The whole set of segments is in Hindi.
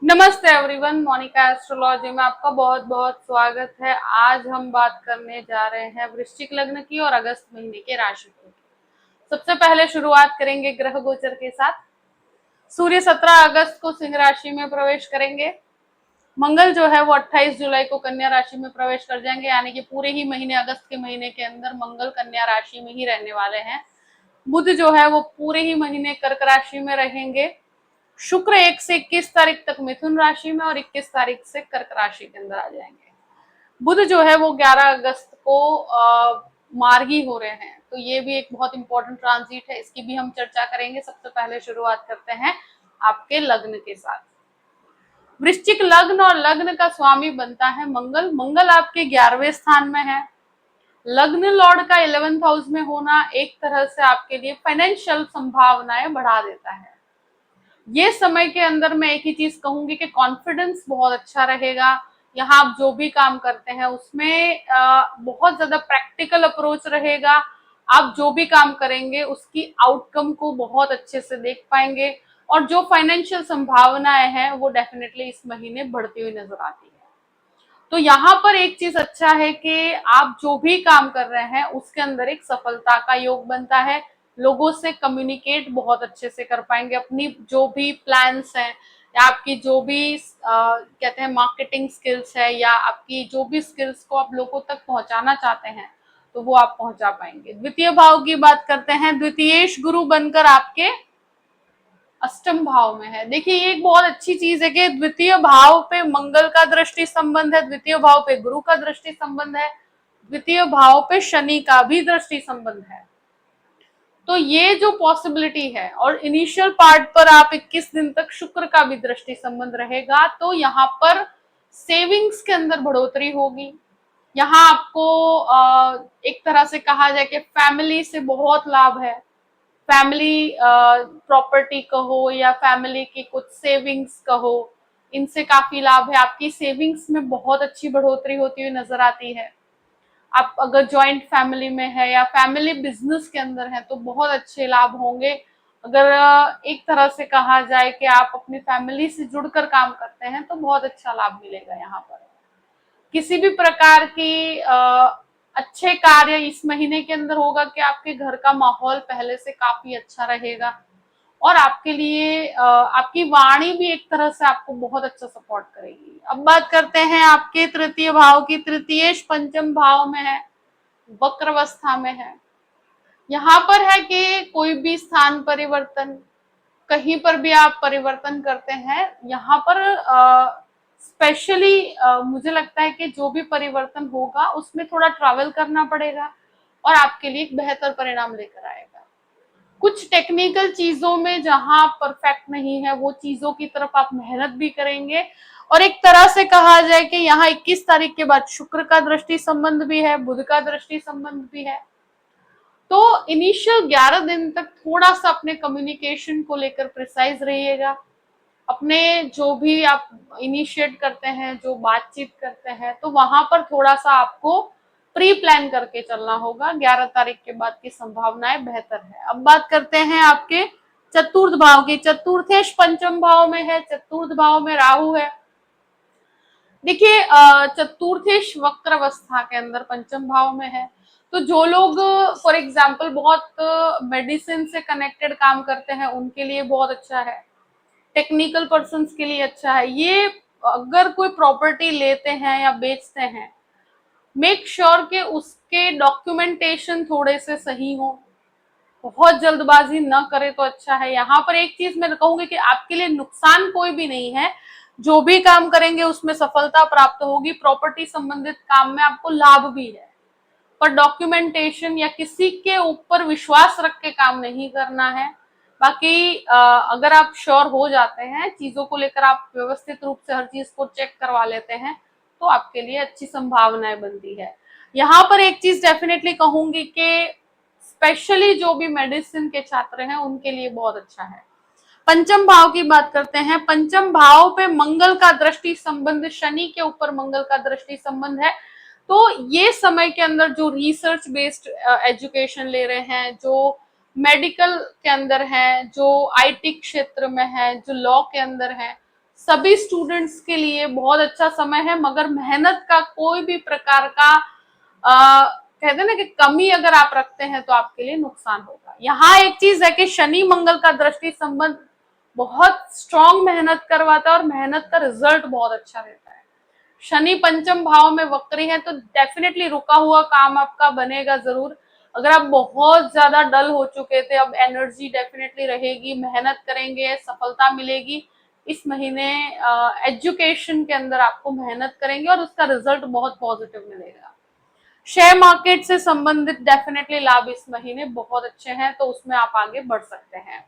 नमस्ते एवरीवन, मोनिका एस्ट्रोलॉजी में आपका बहुत बहुत स्वागत है। आज हम बात करने जा रहे हैं वृश्चिक लग्न की और अगस्त महीने के राशिफल की। सबसे पहले शुरुआत करेंगे ग्रह गोचर के साथ। सूर्य 17 अगस्त को सिंह राशि में प्रवेश करेंगे। मंगल जो है वो 28 जुलाई को कन्या राशि में प्रवेश कर जाएंगे, यानी कि पूरे ही महीने अगस्त के महीने के अंदर मंगल कन्या राशि में ही रहने वाले हैं। बुध जो है वो पूरे ही महीने कर्क राशि में रहेंगे। शुक्र 1 से 21 तारीख तक मिथुन राशि में और 21 तारीख से कर्क राशि के अंदर आ जाएंगे। बुध जो है वो 11 अगस्त को मार्गी हो रहे हैं, तो ये भी एक बहुत इंपॉर्टेंट ट्रांजिट है, इसकी भी हम चर्चा करेंगे। सबसे पहले शुरुआत करते हैं आपके लग्न के साथ। वृश्चिक लग्न और लग्न का स्वामी बनता है मंगल। मंगल आपके 11वें स्थान में है। लग्न लॉर्ड का 11th हाउस में होना एक तरह से आपके लिए फाइनेंशियल संभावनाएं बढ़ा देता है। ये समय के अंदर मैं एक ही चीज कहूंगी कि कॉन्फिडेंस बहुत अच्छा रहेगा। यहाँ आप जो भी काम करते हैं उसमें बहुत ज्यादा प्रैक्टिकल अप्रोच रहेगा। आप जो भी काम करेंगे उसकी आउटकम को बहुत अच्छे से देख पाएंगे और जो फाइनेंशियल संभावनाएं हैं वो डेफिनेटली इस महीने बढ़ती हुई नजर आती है। तो यहाँ पर एक चीज अच्छा है कि आप जो भी काम कर रहे हैं उसके अंदर एक सफलता का योग बनता है। लोगों से कम्युनिकेट बहुत अच्छे से कर पाएंगे। अपनी जो भी प्लान्स हैं या आपकी जो भी कहते हैं मार्केटिंग स्किल्स है या आपकी जो भी स्किल्स को आप लोगों तक पहुंचाना चाहते हैं तो वो आप पहुंचा पाएंगे। द्वितीय भाव की बात करते हैं। द्वितीयेश गुरु बनकर आपके अष्टम भाव में है। देखिए ये एक बहुत अच्छी चीज है कि द्वितीय भाव पे मंगल का दृष्टि संबंध है, द्वितीय भाव पे गुरु का दृष्टि संबंध है, द्वितीय भाव पे शनि का भी दृष्टि संबंध है। तो ये जो पॉसिबिलिटी है, और इनिशियल पार्ट पर आप 21 दिन तक शुक्र का भी दृष्टि संबंध रहेगा, तो यहाँ पर सेविंग्स के अंदर बढ़ोतरी होगी। यहाँ आपको एक तरह से कहा जाए कि फैमिली से बहुत लाभ है। फैमिली प्रॉपर्टी कहो या फैमिली की कुछ सेविंग्स कहो, इनसे काफी लाभ है। आपकी सेविंग्स में बहुत अच्छी बढ़ोतरी होती हुई नजर आती है। आप अगर जॉइंट फैमिली में है या फैमिली बिजनेस के अंदर है तो बहुत अच्छे लाभ होंगे। अगर एक तरह से कहा जाए कि आप अपनी फैमिली से जुड़कर काम करते हैं तो बहुत अच्छा लाभ मिलेगा। यहाँ पर किसी भी प्रकार की अच्छे कार्य इस महीने के अंदर होगा कि आपके घर का माहौल पहले से काफी अच्छा रहेगा और आपके लिए आपकी वाणी भी एक तरह से आपको बहुत अच्छा सपोर्ट करेगी। अब बात करते हैं आपके तृतीय भाव की। तृतीयेश पंचम भाव में है, वक्र अवस्था में है। यहाँ पर है कि कोई भी स्थान परिवर्तन, कहीं पर भी आप परिवर्तन करते हैं, यहाँ पर स्पेशली मुझे लगता है कि जो भी परिवर्तन होगा उसमें थोड़ा ट्रैवल करना पड़ेगा और आपके लिए एक बेहतर परिणाम लेकर आएगा। कुछ टेक्निकल चीजों में जहां आप परफेक्ट नहीं है वो चीजों की तरफ आप मेहनत भी करेंगे। और एक तरह से कहा जाए कि यहाँ 21 तारीख के बाद शुक्र का दृष्टि संबंध भी है, बुध का दृष्टि संबंध भी है। तो इनिशियल 11 दिन तक थोड़ा सा अपने कम्युनिकेशन को लेकर प्रिसाइज रहिएगा। अपने जो भी आप इनिशिएट करते हैं, जो बातचीत करते हैं, तो वहां पर थोड़ा सा आपको प्री प्लान करके चलना होगा। 11 तारीख के बाद की संभावनाएं बेहतर है। अब बात करते हैं आपके चतुर्थ भाव की। चतुर्थेश पंचम भाव में है, चतुर्थ भाव में राहु है। देखिए चतुर्थेश वक्र अवस्था के अंदर पंचम भाव में है, तो जो लोग फॉर एग्जाम्पल बहुत मेडिसिन से कनेक्टेड काम करते हैं उनके लिए बहुत अच्छा है। टेक्निकल पर्सन्स के लिए अच्छा है। ये अगर कोई प्रॉपर्टी लेते हैं या बेचते हैं, मेक श्योर कि उसके डॉक्यूमेंटेशन थोड़े से सही हो। बहुत जल्दबाजी न करे तो अच्छा है। यहाँ पर एक चीज मैं कहूंगी कि आपके लिए नुकसान कोई भी नहीं है। जो भी काम करेंगे उसमें सफलता प्राप्त होगी। प्रॉपर्टी संबंधित काम में आपको लाभ भी है, पर डॉक्यूमेंटेशन या किसी के ऊपर विश्वास रख के काम नहीं करना है। बाकी अगर आप श्योर हो जाते हैं चीजों को लेकर, आप व्यवस्थित रूप से हर चीज को चेक करवा लेते हैं, तो आपके लिए अच्छी संभावनाएं बनती है। यहाँ पर एक चीज डेफिनेटली कहूंगी कि स्पेशली जो भी मेडिसिन के छात्र हैं उनके लिए बहुत अच्छा है। पंचम भाव की बात करते हैं। पंचम भाव पे मंगल का दृष्टि संबंध, शनि के ऊपर मंगल का दृष्टि संबंध है। तो ये समय के अंदर जो रिसर्च बेस्ड एजुकेशन ले रहे हैं, जो मेडिकल के अंदर है, जो आईटी क्षेत्र में है, जो लॉ के अंदर है, सभी स्टूडेंट्स के लिए बहुत अच्छा समय है, मगर मेहनत का कोई भी प्रकार का कहते हैं ना कि कमी अगर आप रखते हैं तो आपके लिए नुकसान होगा। यहाँ एक चीज है कि शनि मंगल का दृष्टि संबंध बहुत स्ट्रॉन्ग मेहनत करवाता है और मेहनत का रिजल्ट बहुत अच्छा रहता है। शनि पंचम भाव में वक्री है तो डेफिनेटली रुका हुआ काम आपका बनेगा जरूर। अगर आप बहुत ज्यादा डल हो चुके थे, अब एनर्जी डेफिनेटली रहेगी, मेहनत करेंगे, सफलता मिलेगी। इस महीने एजुकेशन के अंदर आपको मेहनत करेंगे और उसका रिजल्ट बहुत पॉजिटिव मिलेगा। शेयर मार्केट से संबंधित डेफिनेटली लाभ इस महीने बहुत अच्छे हैं, तो उसमें आप आगे बढ़ सकते हैं।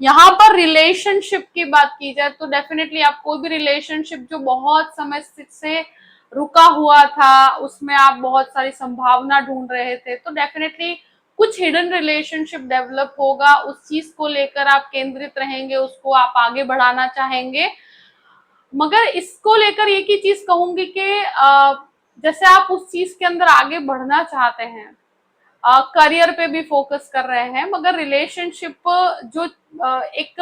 यहाँ पर रिलेशनशिप की बात की जाए तो डेफिनेटली आप कोई भी रिलेशनशिप जो बहुत समय से रुका हुआ था, उसमें आप बहुत सारी संभावना ढूंढ रहे थे, तो डेफिनेटली कुछ हिडन रिलेशनशिप डेवलप होगा। उस चीज को लेकर आप केंद्रित रहेंगे, उसको आप आगे बढ़ाना चाहेंगे। मगर इसको लेकर एक ही चीज कहूंगी कि जैसे आप उस चीज के अंदर आगे बढ़ना चाहते हैं, करियर पे भी फोकस कर रहे हैं, मगर रिलेशनशिप जो एक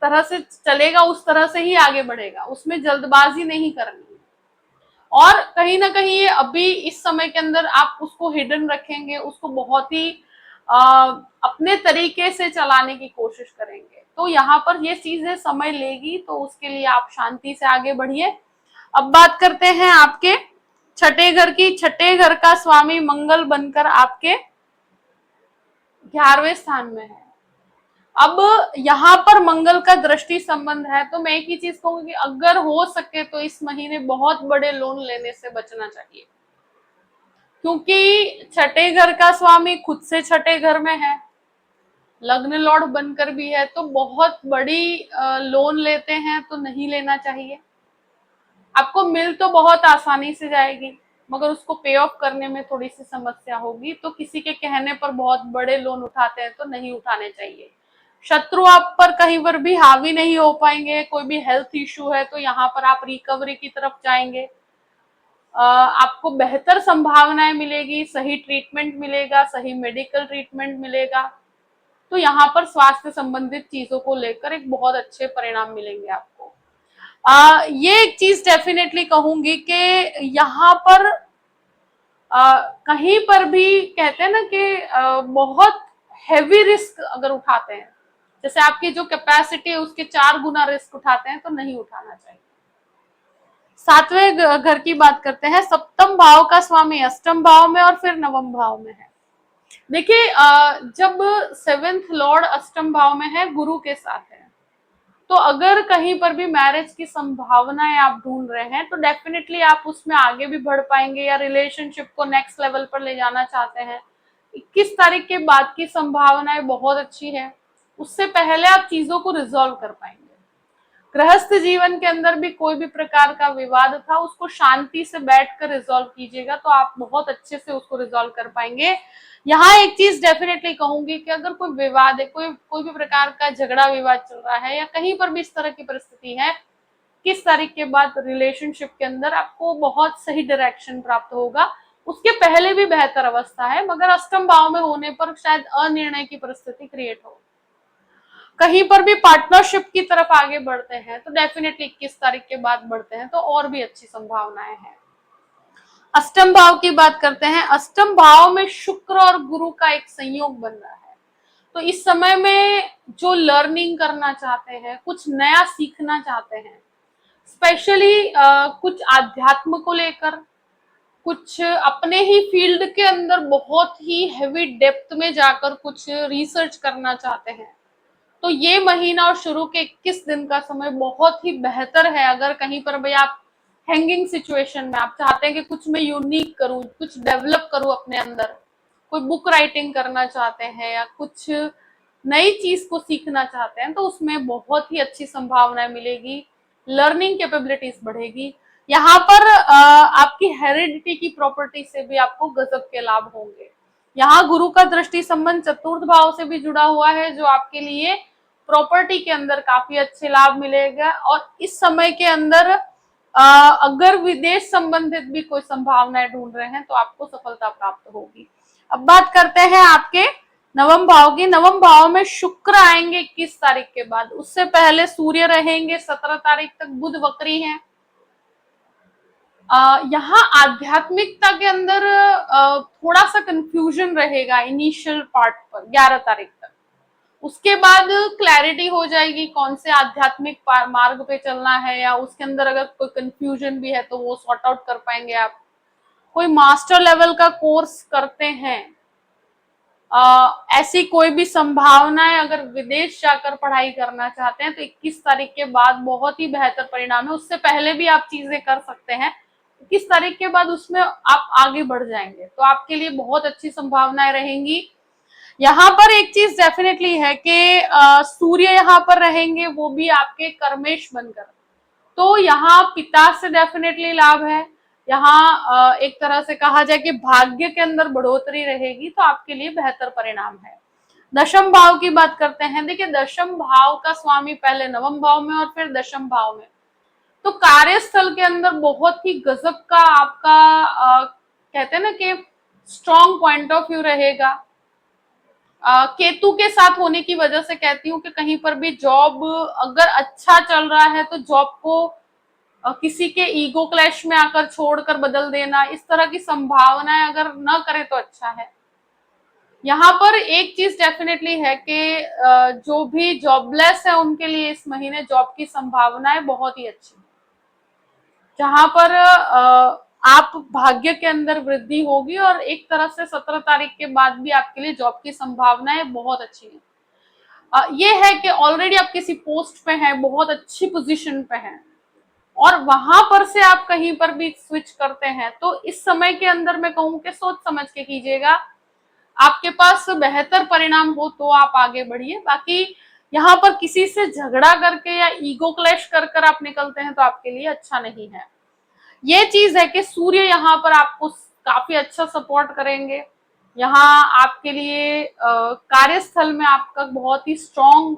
तरह से चलेगा उस तरह से ही आगे बढ़ेगा, उसमें जल्दबाजी नहीं करनी। और कहीं ना कहीं ये अभी इस समय के अंदर आप उसको हिडन रखेंगे, उसको बहुत ही अपने तरीके से चलाने की कोशिश करेंगे, तो यहाँ पर ये चीजें समय लेगी, तो उसके लिए आप शांति से आगे बढ़िए। अब बात करते हैं आपके छठे घर की। छठे घर का स्वामी मंगल बनकर आपके 11वें स्थान में है। अब यहाँ पर मंगल का दृष्टि संबंध है, तो मैं एक ही चीज कहूंगी कि अगर हो सके तो इस महीने बहुत बड़े लोन लेने से बचना चाहिए, क्योंकि छठे घर का स्वामी खुद से छठे घर में है, लग्न लॉर्ड बनकर भी है, तो बहुत बड़ी लोन लेते हैं तो नहीं लेना चाहिए। आपको मिल तो बहुत आसानी से जाएगी, मगर उसको पे ऑफ करने में थोड़ी सी समस्या होगी, तो किसी के कहने पर बहुत बड़े लोन उठाते हैं तो नहीं उठाने चाहिए। शत्रु आप पर कहीं पर भी हावी नहीं हो पाएंगे। कोई भी हेल्थ इश्यू है तो यहाँ पर आप रिकवरी की तरफ जाएंगे, आपको बेहतर संभावनाएं मिलेगी, सही ट्रीटमेंट मिलेगा, सही मेडिकल ट्रीटमेंट मिलेगा, तो यहाँ पर स्वास्थ्य संबंधित चीजों को लेकर एक बहुत अच्छे परिणाम मिलेंगे आपको। ये एक चीज डेफिनेटली कहूंगी कि यहाँ पर कहीं पर भी कहते हैं ना कि बहुत हैवी रिस्क अगर उठाते हैं, जैसे आपकी जो कैपेसिटी है उसके 4 गुना रिस्क उठाते हैं, तो नहीं उठाना चाहिए। 7वें घर की बात करते हैं। सप्तम भाव का स्वामी अष्टम भाव में और फिर नवम भाव में है। देखिए, जब 7th लॉर्ड अष्टम भाव में है, गुरु के साथ है, तो अगर कहीं पर भी मैरिज की संभावनाएं आप ढूंढ रहे हैं तो डेफिनेटली आप उसमें आगे भी बढ़ पाएंगे, या रिलेशनशिप को नेक्स्ट लेवल पर ले जाना चाहते हैं। 21 तारीख के बाद की संभावनाएं बहुत अच्छी है, उससे पहले आप चीजों को रिजॉल्व कर पाएंगे। गृहस्थ जीवन के अंदर भी कोई भी प्रकार का विवाद था, उसको शांति से बैठकर रिजॉल्व कीजिएगा, तो आप बहुत अच्छे से उसको रिजॉल्व कर पाएंगे। यहाँ एक चीज डेफिनेटली कहूंगी कि अगर कोई विवाद है, कोई भी प्रकार का झगड़ा विवाद चल रहा है, या कहीं पर भी इस तरह की परिस्थिति है, 21 तारीख के बाद रिलेशनशिप के अंदर आपको बहुत सही डायरेक्शन प्राप्त होगा। उसके पहले भी बेहतर अवस्था है, मगर अष्टम भाव में होने पर शायद अनिर्णय की परिस्थिति क्रिएट हो। कहीं पर भी पार्टनरशिप की तरफ आगे बढ़ते हैं तो डेफिनेटली 21 तारीख के बाद बढ़ते हैं, तो और भी अच्छी संभावनाएं हैं। अष्टम भाव की बात करते हैं। अष्टम भाव में शुक्र और गुरु का एक संयोग बन रहा है, तो इस समय में जो लर्निंग करना चाहते हैं, कुछ नया सीखना चाहते हैं, स्पेशली कुछ आध्यात्म को लेकर, कुछ अपने ही फील्ड के अंदर बहुत ही हैवी डेप्थ में जाकर कुछ रिसर्च करना चाहते हैं, तो ये महीना और शुरू के 21 दिन का समय बहुत ही बेहतर है। अगर कहीं पर भी आप हैंगिंग सिचुएशन में, आप चाहते हैं कि कुछ मैं यूनिक करूं, कुछ डेवलप करूं अपने अंदर, कोई बुक राइटिंग करना चाहते हैं या कुछ नई चीज को सीखना चाहते हैं, तो उसमें बहुत ही अच्छी संभावनाएं मिलेगी, लर्निंग कैपेबिलिटीज बढ़ेगी। यहाँ पर आपकी हेरिडिटी की प्रॉपर्टी से भी आपको गजब के लाभ होंगे। यहाँ गुरु का दृष्टि संबंध चतुर्थ भाव से भी जुड़ा हुआ है, जो आपके लिए प्रॉपर्टी के अंदर काफी अच्छे लाभ मिलेगा। और इस समय के अंदर अगर विदेश संबंधित भी कोई संभावनाएं ढूंढ रहे हैं तो आपको सफलता प्राप्त होगी। अब बात करते हैं आपके नवम भाव की, नवम भाव में शुक्र आएंगे 21 तारीख के बाद, उससे पहले सूर्य रहेंगे 17 तारीख तक, बुध वक्री हैं। यहाँ आध्यात्मिकता के अंदर थोड़ा सा कंफ्यूजन रहेगा इनिशियल पार्ट पर 11 तारीख तक। उसके बाद क्लैरिटी हो जाएगी कौन से आध्यात्मिक मार्ग पे चलना है, या उसके अंदर अगर कोई कंफ्यूजन भी है तो वो सॉर्ट आउट कर पाएंगे आप। कोई मास्टर लेवल का कोर्स करते हैं, ऐसी कोई भी संभावनाएं अगर विदेश जाकर पढ़ाई करना चाहते हैं तो 21 तारीख के बाद बहुत ही बेहतर परिणाम है। उससे पहले भी आप चीजें कर सकते हैं, 21 तारीख के बाद उसमें आप आगे बढ़ जाएंगे तो आपके लिए बहुत अच्छी संभावनाएं रहेंगी। यहाँ पर एक चीज डेफिनेटली है कि सूर्य यहाँ पर रहेंगे, वो भी आपके कर्मेश बनकर, तो यहाँ पिता से डेफिनेटली लाभ है। यहाँ एक तरह से कहा जाए कि भाग्य के अंदर बढ़ोतरी रहेगी, तो आपके लिए बेहतर परिणाम है। दशम भाव की बात करते हैं। देखिए, दशम भाव का स्वामी पहले नवम भाव में और फिर दशम भाव में, तो कार्यस्थल के अंदर बहुत ही गजब का आपका कहते हैं ना कि स्ट्रॉन्ग पॉइंट ऑफ व्यू रहेगा। केतु के साथ होने की वजह से कहती हूँ कि कहीं पर भी जॉब अगर अच्छा चल रहा है तो जॉब को किसी के ईगो क्लैश में आकर छोड़कर बदल देना, इस तरह की संभावनाएं अगर न करें तो अच्छा है। यहाँ पर एक चीज डेफिनेटली है कि जो भी जॉबलेस है उनके लिए इस महीने जॉब की संभावनाएं बहुत ही अच्छी है, जहां पर आप भाग्य के अंदर वृद्धि होगी और एक तरह से 17 तारीख के बाद भी आपके लिए जॉब की संभावनाएं बहुत अच्छी है। ये है कि ऑलरेडी आप किसी पोस्ट पे हैं, बहुत अच्छी पोजीशन पे हैं, और वहां पर से आप कहीं पर भी स्विच करते हैं तो इस समय के अंदर मैं कहूं कि सोच समझ के कीजिएगा। आपके पास बेहतर परिणाम हो तो आप आगे बढ़िए, बाकी यहाँ पर किसी से झगड़ा करके या ईगो क्लैश कर कर आप निकलते हैं तो आपके लिए अच्छा नहीं है। ये चीज है कि सूर्य यहाँ पर आपको काफी अच्छा सपोर्ट करेंगे। यहाँ आपके लिए कार्यस्थल में आपका बहुत ही स्ट्रॉन्ग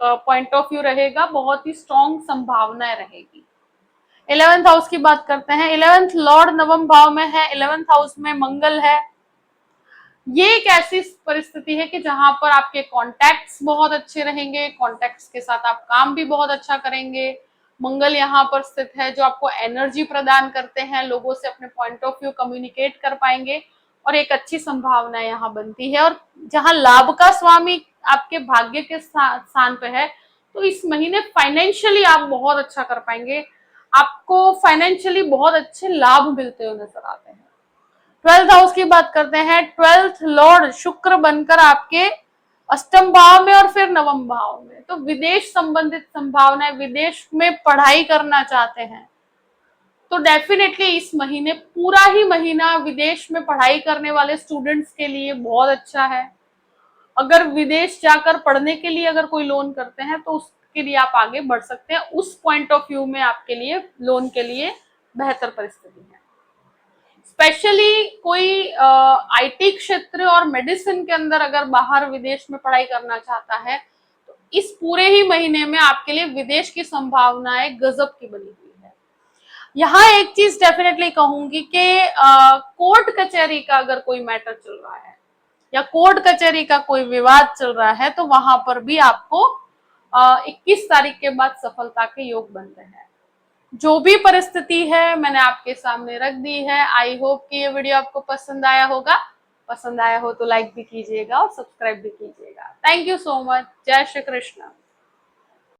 पॉइंट ऑफ व्यू रहेगा, बहुत ही स्ट्रॉन्ग संभावनाएं रहेगी। 11th हाउस की बात करते हैं। 11th लॉर्ड नवम भाव में है, 11th हाउस में मंगल है। ये एक ऐसी परिस्थिति है कि जहां पर आपके कॉन्टैक्ट्स बहुत अच्छे रहेंगे, कॉन्टैक्ट्स के साथ आप काम भी बहुत अच्छा करेंगे। मंगल यहाँ पर स्थित है जो आपको एनर्जी प्रदान करते हैं, लोगों से अपने पॉइंट ऑफ व्यू कम्युनिकेट कर पाएंगे और एक अच्छी संभावना यहाँ बनती है। और जहां लाभ का स्वामी आपके भाग्य के स्थान पे है, तो इस महीने फाइनेंशियली आप बहुत अच्छा कर पाएंगे, आपको फाइनेंशियली बहुत अच्छे लाभ मिलते हुए नजर आते हैं। 12th हाउस की बात करते हैं। 12th लॉर्ड शुक्र बनकर आपके अष्टम भाव में और फिर नवम भाव में, तो विदेश संबंधित संभावनाएं, विदेश में पढ़ाई करना चाहते हैं तो डेफिनेटली इस महीने पूरा ही महीना विदेश में पढ़ाई करने वाले स्टूडेंट्स के लिए बहुत अच्छा है। अगर विदेश जाकर पढ़ने के लिए अगर कोई लोन करते हैं तो उसके लिए आप आगे बढ़ सकते हैं, उस पॉइंट ऑफ व्यू में आपके लिए लोन के लिए बेहतर परिस्थिति है। स्पेशली कोई आईटी क्षेत्र और मेडिसिन के अंदर अगर बाहर विदेश में पढ़ाई करना चाहता है तो इस पूरे ही महीने में आपके लिए विदेश की संभावनाएं गजब की बनी हुई है। यहाँ एक चीज डेफिनेटली कहूंगी कि कोर्ट कचहरी का अगर कोई मैटर चल रहा है या कोर्ट कचहरी का कोई विवाद चल रहा है तो वहां पर भी आपको 21 तारीख के बाद सफलता के योग बनते हैं। जो भी परिस्थिति है मैंने आपके सामने रख दी है। आई होप कि ये वीडियो आपको पसंद आया होगा। पसंद आया हो तो लाइक भी कीजिएगा और सब्सक्राइब भी कीजिएगा। Thank you so much. जय श्री कृष्ण।